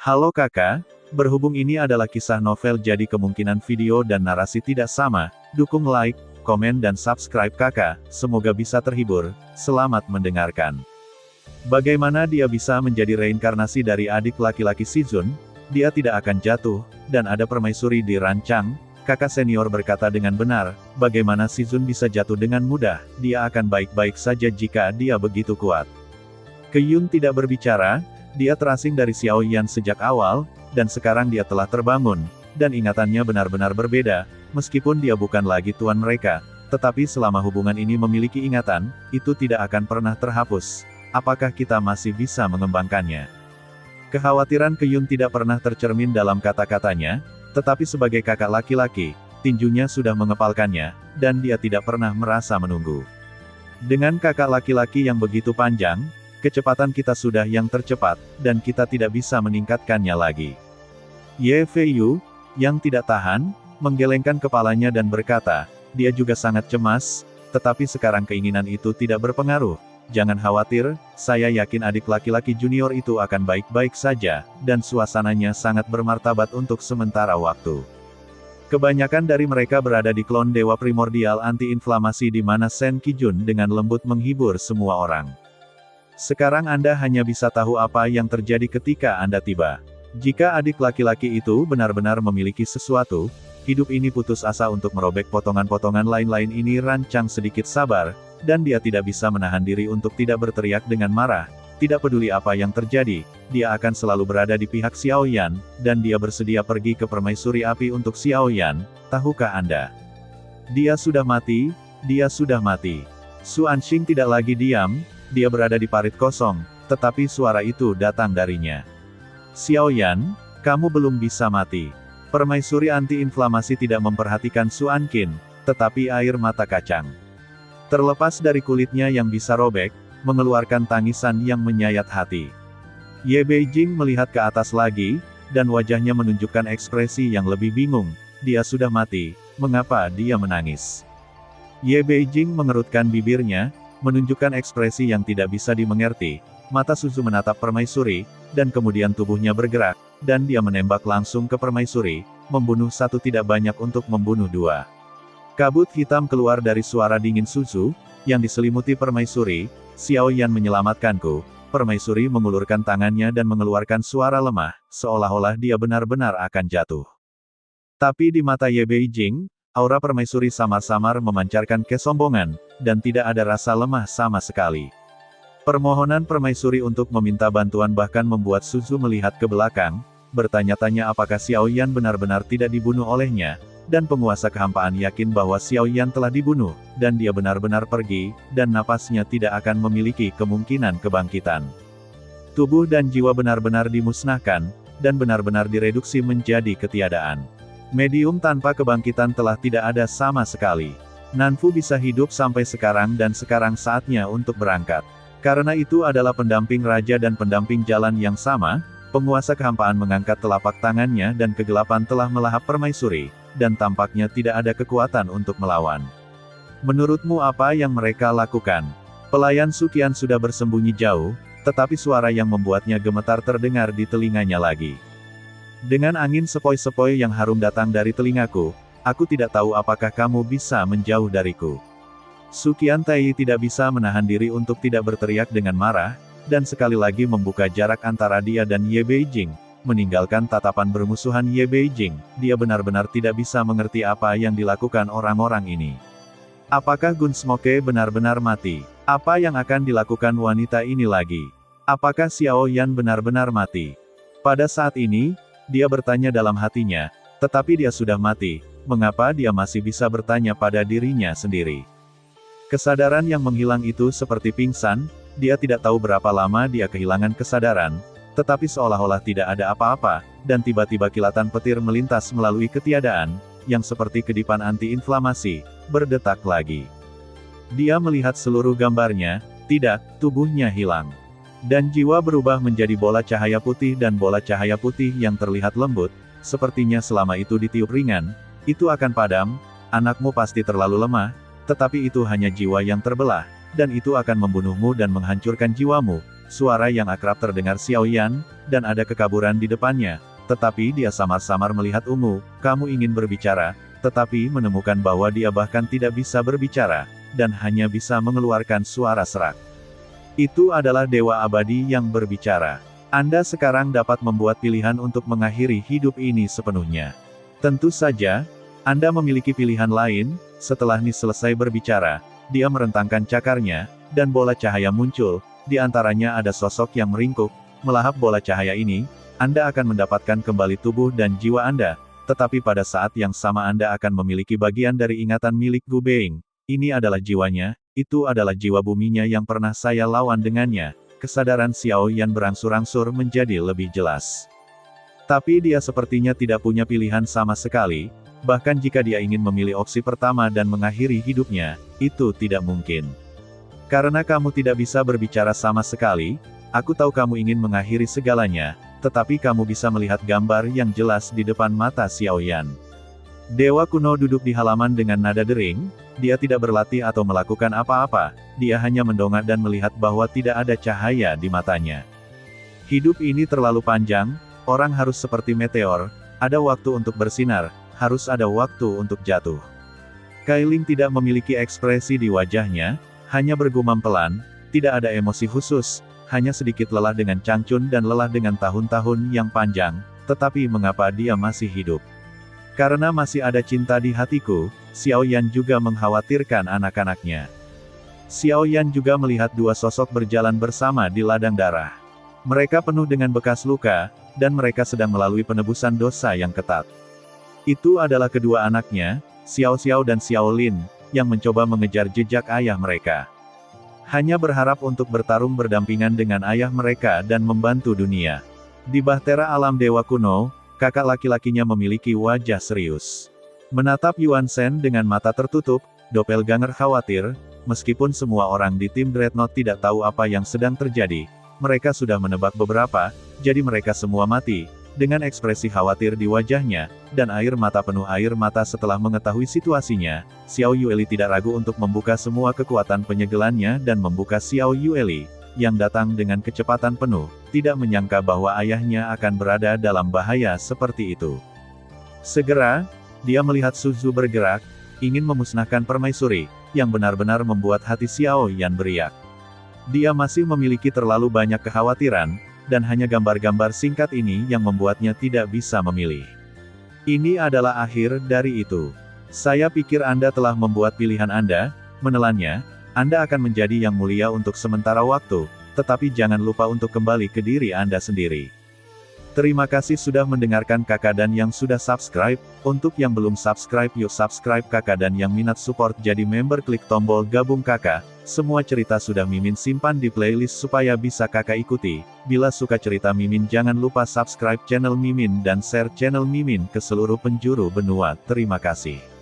Halo kakak, berhubung ini adalah kisah novel jadi kemungkinan video dan narasi tidak sama, dukung like, komen dan subscribe kakak, semoga bisa terhibur, selamat mendengarkan. Bagaimana dia bisa menjadi reinkarnasi dari adik laki-laki Shizun? Dia tidak akan jatuh, dan ada permaisuri di rancang. Kakak senior berkata dengan benar, bagaimana Shizun bisa jatuh dengan mudah, dia akan baik-baik saja jika dia begitu kuat. Keyun tidak berbicara, dia terasing dari Xiao Yan sejak awal, dan sekarang dia telah terbangun, dan ingatannya benar-benar berbeda, meskipun dia bukan lagi tuan mereka, tetapi selama hubungan ini memiliki ingatan, itu tidak akan pernah terhapus. Apakah kita masih bisa mengembangkannya? Kekhawatiran Keyun tidak pernah tercermin dalam kata-katanya, tetapi sebagai kakak laki-laki, tinjunya sudah mengepalkannya, dan dia tidak pernah merasa menunggu. Dengan kakak laki-laki yang begitu panjang, kecepatan kita sudah yang tercepat, dan kita tidak bisa meningkatkannya lagi. Ye Fei Yu, yang tidak tahan, menggelengkan kepalanya dan berkata, dia juga sangat cemas, tetapi sekarang keinginan itu tidak berpengaruh. Jangan khawatir, saya yakin adik laki-laki junior itu akan baik-baik saja, dan suasananya sangat bermartabat untuk sementara waktu. Kebanyakan dari mereka berada di klon Dewa Primordial Anti-Inflamasi di mana Sen Kijun dengan lembut menghibur semua orang. Sekarang Anda hanya bisa tahu apa yang terjadi ketika Anda tiba. Jika adik laki-laki itu benar-benar memiliki sesuatu, hidup ini putus asa untuk merobek potongan-potongan lain-lain ini. Rancang sedikit sabar, dan dia tidak bisa menahan diri untuk tidak berteriak dengan marah. Tidak peduli apa yang terjadi, dia akan selalu berada di pihak Xiao Yan, dan dia bersedia pergi ke permaisuri api untuk Xiao Yan. Tahukah Anda? Dia sudah mati, dia sudah mati. Su Anxing tidak lagi diam, dia berada di parit kosong, tetapi suara itu datang darinya. Xiao Yan, kamu belum bisa mati. Permaisuri anti-inflamasi tidak memperhatikan Su Anqin, tetapi air mata kacang terlepas dari kulitnya yang bisa robek, mengeluarkan tangisan yang menyayat hati. Ye Beijing melihat ke atas lagi, dan wajahnya menunjukkan ekspresi yang lebih bingung. Dia sudah mati, mengapa dia menangis? Ye Beijing mengerutkan bibirnya, menunjukkan ekspresi yang tidak bisa dimengerti. Mata Suzu menatap permaisuri, dan kemudian tubuhnya bergerak, dan dia menembak langsung ke permaisuri, membunuh satu tidak banyak untuk membunuh dua. Kabut hitam keluar dari suara dingin Suzu, yang diselimuti permaisuri. Xiao Yan menyelamatkanku. Permaisuri mengulurkan tangannya dan mengeluarkan suara lemah, seolah-olah dia benar-benar akan jatuh. Tapi di mata Ye Beijing, aura permaisuri samar-samar memancarkan kesombongan, dan tidak ada rasa lemah sama sekali. Permohonan permaisuri untuk meminta bantuan bahkan membuat Suzu melihat ke belakang, bertanya-tanya apakah Xiao Yan benar-benar tidak dibunuh olehnya, dan penguasa kehampaan yakin bahwa Xiao Yan telah dibunuh, dan dia benar-benar pergi, dan napasnya tidak akan memiliki kemungkinan kebangkitan. Tubuh dan jiwa benar-benar dimusnahkan, dan benar-benar direduksi menjadi ketiadaan. Medium tanpa kebangkitan telah tidak ada sama sekali. Nanfu bisa hidup sampai sekarang dan sekarang saatnya untuk berangkat. Karena itu adalah pendamping raja dan pendamping jalan yang sama, penguasa kehampaan mengangkat telapak tangannya dan kegelapan telah melahap permaisuri, dan tampaknya tidak ada kekuatan untuk melawan. Menurutmu apa yang mereka lakukan? Pelayan Suqian sudah bersembunyi jauh, tetapi suara yang membuatnya gemetar terdengar di telinganya lagi. Dengan angin sepoi-sepoi yang harum datang dari telingaku, aku tidak tahu apakah kamu bisa menjauh dariku. Suqian Tai tidak bisa menahan diri untuk tidak berteriak dengan marah, dan sekali lagi membuka jarak antara dia dan Ye Beijing, meninggalkan tatapan bermusuhan Ye Beijing. Dia benar-benar tidak bisa mengerti apa yang dilakukan orang-orang ini. Apakah Gunsmoke benar-benar mati? Apa yang akan dilakukan wanita ini lagi? Apakah Xiao Yan benar-benar mati? Pada saat ini, dia bertanya dalam hatinya, tetapi dia sudah mati, mengapa dia masih bisa bertanya pada dirinya sendiri? Kesadaran yang menghilang itu seperti pingsan, dia tidak tahu berapa lama dia kehilangan kesadaran, tetapi seolah-olah tidak ada apa-apa, dan tiba-tiba kilatan petir melintas melalui ketiadaan, yang seperti kedipan anti-inflamasi, berdetak lagi. Dia melihat seluruh gambarnya, tidak, tubuhnya hilang. Dan jiwa berubah menjadi bola cahaya putih dan bola cahaya putih yang terlihat lembut, sepertinya selama itu ditiup ringan, itu akan padam, anakmu pasti terlalu lemah, tetapi itu hanya jiwa yang terbelah, dan itu akan membunuhmu dan menghancurkan jiwamu, suara yang akrab terdengar Xiao Yan, dan ada kekaburan di depannya. Tetapi dia samar-samar melihat ungu, kamu ingin berbicara, tetapi menemukan bahwa dia bahkan tidak bisa berbicara, dan hanya bisa mengeluarkan suara serak. Itu adalah Dewa Abadi yang berbicara. Anda sekarang dapat membuat pilihan untuk mengakhiri hidup ini sepenuhnya. Tentu saja, Anda memiliki pilihan lain. Setelah Nis selesai berbicara, dia merentangkan cakarnya, dan bola cahaya muncul. Di antaranya ada sosok yang meringkuk. Melahap bola cahaya ini, Anda akan mendapatkan kembali tubuh dan jiwa Anda, tetapi pada saat yang sama Anda akan memiliki bagian dari ingatan milik Gu Being. Ini adalah jiwanya, itu adalah jiwa buminya yang pernah saya lawan dengannya. Kesadaran Xiao Yan berangsur-angsur menjadi lebih jelas. Tapi dia sepertinya tidak punya pilihan sama sekali, bahkan jika dia ingin memilih opsi pertama dan mengakhiri hidupnya, itu tidak mungkin. Karena kamu tidak bisa berbicara sama sekali, aku tahu kamu ingin mengakhiri segalanya, tetapi kamu bisa melihat gambar yang jelas di depan mata Xiao Yan. Dewa kuno duduk di halaman dengan nada dering, dia tidak berlatih atau melakukan apa-apa, dia hanya mendongak dan melihat bahwa tidak ada cahaya di matanya. Hidup ini terlalu panjang, orang harus seperti meteor, ada waktu untuk bersinar, harus ada waktu untuk jatuh. Kailing tidak memiliki ekspresi di wajahnya, hanya bergumam pelan, tidak ada emosi khusus, hanya sedikit lelah dengan Changchun dan lelah dengan tahun-tahun yang panjang, tetapi mengapa dia masih hidup? Karena masih ada cinta di hatiku, Xiao Yan juga mengkhawatirkan anak-anaknya. Xiao Yan juga melihat dua sosok berjalan bersama di ladang darah. Mereka penuh dengan bekas luka, dan mereka sedang melalui penebusan dosa yang ketat. Itu adalah kedua anaknya, Xiao Xiao dan Xiao Lin, yang mencoba mengejar jejak ayah mereka. Hanya berharap untuk bertarung berdampingan dengan ayah mereka dan membantu dunia. Di bahtera alam dewa kuno, kakak laki-lakinya memiliki wajah serius. Menatap Yuan Shen dengan mata tertutup, Doppelganger khawatir, meskipun semua orang di tim Dreadnought tidak tahu apa yang sedang terjadi, mereka sudah menebak beberapa, jadi mereka semua mati. Dengan ekspresi khawatir di wajahnya, dan air mata penuh air mata setelah mengetahui situasinya, Xiao Yueli tidak ragu untuk membuka semua kekuatan penyegelannya dan membuka Xiao Yueli, yang datang dengan kecepatan penuh, tidak menyangka bahwa ayahnya akan berada dalam bahaya seperti itu. Segera, dia melihat Suzu bergerak, ingin memusnahkan permaisuri, yang benar-benar membuat hati Xiao Yan beriak. Dia masih memiliki terlalu banyak kekhawatiran, dan hanya gambar-gambar singkat ini yang membuatnya tidak bisa memilih. Ini adalah akhir dari itu. Saya pikir Anda telah membuat pilihan Anda, menelannya, Anda akan menjadi yang mulia untuk sementara waktu, tetapi jangan lupa untuk kembali ke diri Anda sendiri. Terima kasih sudah mendengarkan kakak dan yang sudah subscribe. Untuk yang belum subscribe yuk subscribe kakak dan yang minat support jadi member klik tombol gabung kakak. Semua cerita sudah Mimin simpan di playlist supaya bisa kakak ikuti. Bila suka cerita Mimin jangan lupa subscribe channel Mimin dan share channel Mimin ke seluruh penjuru benua. Terima kasih.